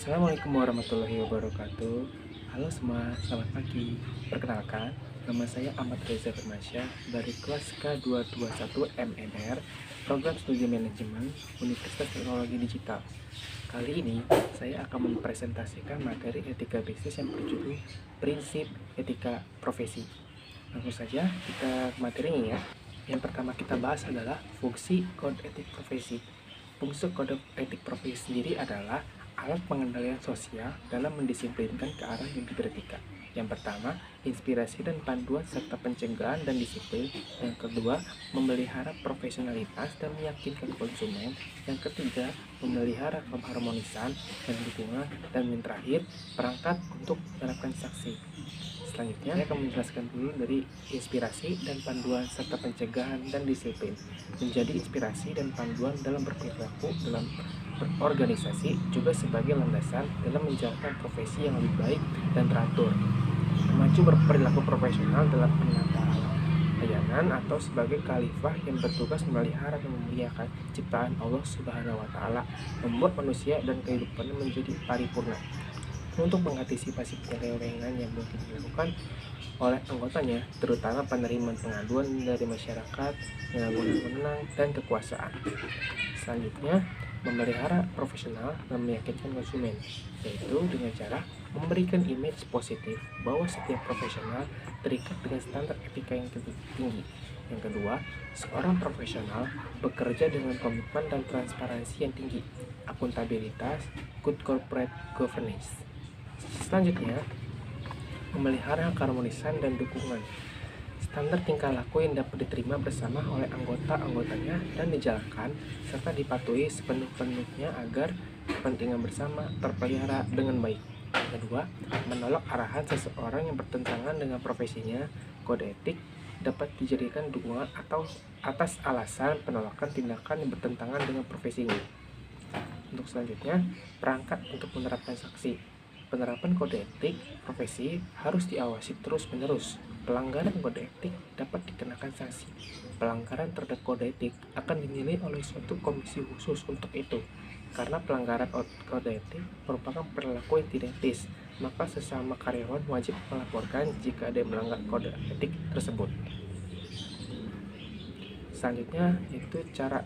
Assalamualaikum warahmatullahi wabarakatuh. Halo semua, selamat pagi. Perkenalkan, nama saya Ahmad Reza Firmansyah dari kelas K221 MNR, Program Studi Manajemen Universitas Teknologi Digital. Kali ini, saya akan mempresentasikan materi etika bisnis yang berjudul Prinsip Etika Profesi. Langsung saja kita ke materinya ya. Yang pertama kita bahas adalah fungsi kode etik profesi. Fungsi kode etik profesi sendiri adalah alat pengendalian sosial dalam mendisiplinkan ke arah yang beretika. Yang pertama, inspirasi dan panduan serta pencegahan dan disiplin. Yang kedua, memelihara profesionalitas dan meyakinkan konsumen. Yang ketiga, memelihara keharmonisan dan lingkungan. Dan yang terakhir, perangkat untuk menerapkan sanksi. Selanjutnya, saya akan menjelaskan dulu dari inspirasi dan panduan serta pencegahan dan disiplin. Menjadi inspirasi dan panduan dalam berperilaku dalam berorganisasi juga sebagai landasan dalam menjalankan profesi yang lebih baik dan teratur. Maju berperilaku profesional dalam penata layanan atau sebagai khalifah yang bertugas memelihara dan memuliakan ciptaan Allah Subhanahu wa taala, membuat manusia dan kehidupannya menjadi paripurna. Untuk mengantisipasi penyelewengan yang mungkin dilakukan oleh anggotanya, terutama penerimaan pengaduan dari masyarakat, wewenang dan kekuasaan. Selanjutnya, memelihara profesional dan meyakinkan konsumen, yaitu dengan cara memberikan image positif bahwa setiap profesional terikat dengan standar etika yang tinggi. Yang kedua, seorang profesional bekerja dengan komitmen dan transparansi yang tinggi, akuntabilitas, good corporate governance. Selanjutnya, memelihara keharmonisan dan dukungan. Standar tingkah laku yang dapat diterima bersama oleh anggota-anggotanya dan dijalankan serta dipatuhi sepenuh-penuhnya agar kepentingan bersama terpelihara dengan baik. Yang kedua, menolak arahan seseorang yang bertentangan dengan profesinya. Kode etik dapat dijadikan dukungan atau atas alasan penolakan tindakan yang bertentangan dengan profesinya. Untuk selanjutnya, perangkat untuk menerapkan sanksi. Penerapan kode etik profesi harus diawasi terus-menerus. Pelanggaran kode etik dapat dikenakan sanksi. Pelanggaran terhadap kode etik akan dinilai oleh suatu komisi khusus untuk itu. Karena pelanggaran kode etik merupakan perilaku yang tidak etis, maka sesama karyawan wajib melaporkan jika ada yang melanggar kode etik tersebut. Selanjutnya yaitu cara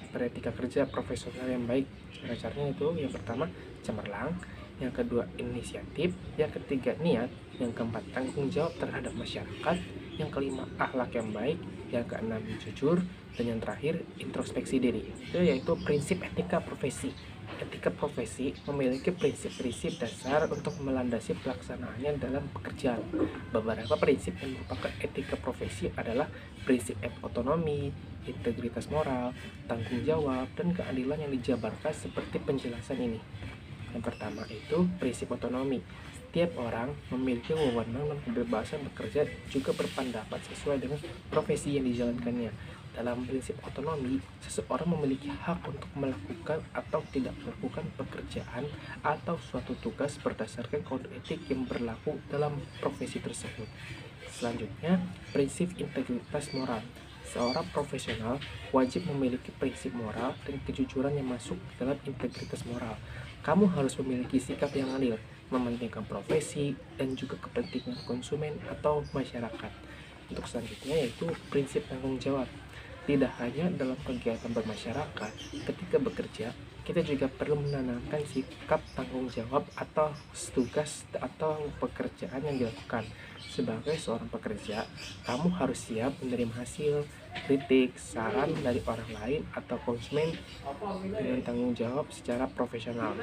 beretika kerja profesional yang baik. Cara-caranya itu yang pertama cemerlang, yang kedua inisiatif, yang ketiga niat, yang keempat tanggung jawab terhadap masyarakat, yang kelima akhlak yang baik, yang keenam jujur, dan yang terakhir introspeksi diri. Itu yaitu prinsip etika profesi. Etika profesi memiliki prinsip-prinsip dasar untuk melandasi pelaksanaannya dalam pekerjaan. Beberapa prinsip yang merupakan etika profesi adalah prinsip otonomi, integritas moral, tanggung jawab, dan keadilan yang dijabarkan seperti penjelasan ini. Yang pertama itu prinsip otonomi. Setiap orang memiliki wewenang dan kebebasan bekerja juga berpendapat sesuai dengan profesi yang dijalankannya. Dalam prinsip otonomi, seseorang memiliki hak untuk melakukan atau tidak melakukan pekerjaan atau suatu tugas berdasarkan kode etik yang berlaku dalam profesi tersebut. Selanjutnya, prinsip integritas moral. Seorang profesional wajib memiliki prinsip moral dan kejujuran yang masuk dalam integritas moral. Kamu harus memiliki sikap yang adil, mementingkan profesi dan juga kepentingan konsumen atau masyarakat. Untuk selanjutnya yaitu prinsip tanggung jawab. Tidak hanya dalam kegiatan bermasyarakat, ketika bekerja, kita juga perlu menanamkan sikap tanggung jawab atau tugas atau pekerjaan yang dilakukan. Sebagai seorang pekerja, kamu harus siap menerima hasil, kritik, saran dari orang lain atau konsumen dengan tanggung jawab secara profesional.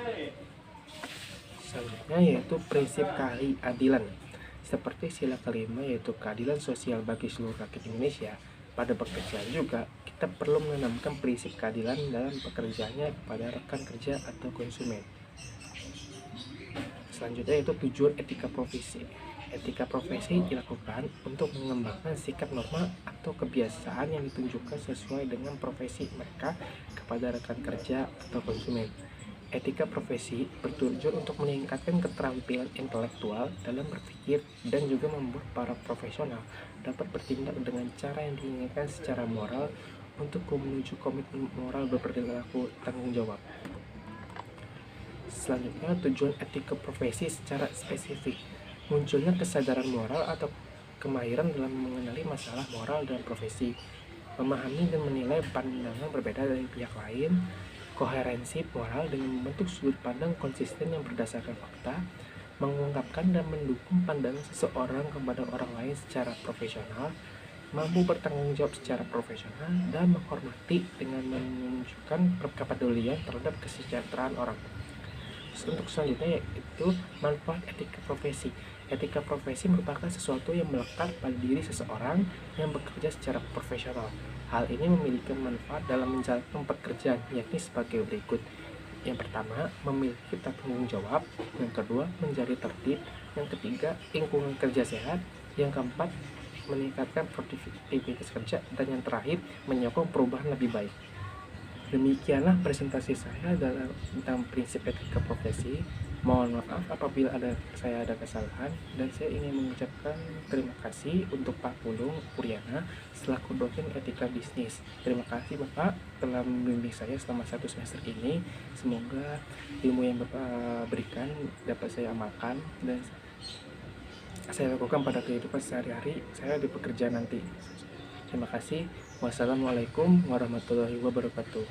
Selanjutnya yaitu prinsip keadilan. Seperti sila kelima yaitu keadilan sosial bagi seluruh rakyat Indonesia. Pada pekerjaan juga, kita perlu menanamkan prinsip keadilan dalam pekerjaannya kepada rekan kerja atau konsumen. Selanjutnya yaitu tujuan etika profesi. Etika profesi dilakukan untuk mengembangkan sikap norma atau kebiasaan yang ditunjukkan sesuai dengan profesi mereka kepada rekan kerja atau konsumen. Etika profesi bertujuan untuk meningkatkan keterampilan intelektual dalam berpikir dan juga membuat para profesional dapat bertindak dengan cara yang diinginkan secara moral untuk menuju komitmen moral berperilaku tanggung jawab. Selanjutnya, tujuan etika profesi secara spesifik. Munculnya kesadaran moral atau kemahiran dalam mengenali masalah moral dalam profesi, memahami dan menilai pandangan berbeda dari pihak lain, koherensi moral dengan membentuk sudut pandang konsisten yang berdasarkan fakta, mengungkapkan dan mendukung pandangan seseorang kepada orang lain secara profesional, mampu bertanggung jawab secara profesional, dan menghormati dengan menunjukkan kepedulian terhadap kesejahteraan orang. Untuk selanjutnya yaitu manfaat etika profesi. Etika profesi merupakan sesuatu yang melekat pada diri seseorang yang bekerja secara profesional. Hal ini memiliki manfaat dalam menjalankan pekerjaan, yakni sebagai berikut. Yang pertama, memiliki tanggung jawab. Yang kedua, menjadi tertib. Yang ketiga, lingkungan kerja sehat. Yang keempat, meningkatkan produktivitas kerja. Dan yang terakhir, menyokong perubahan lebih baik. Demikianlah presentasi saya tentang prinsip etika profesi. Mohon maaf apabila saya ada kesalahan, dan saya ingin mengucapkan terima kasih untuk Pak Pulung Puryana selaku dosen etika bisnis. Terima kasih Bapak telah membimbing saya selama 1 semester ini. Semoga ilmu yang Bapak berikan dapat saya amalkan dan saya lakukan pada kehidupan sehari-hari saya di pekerjaan nanti. Terima kasih. Wassalamualaikum warahmatullahi wabarakatuh.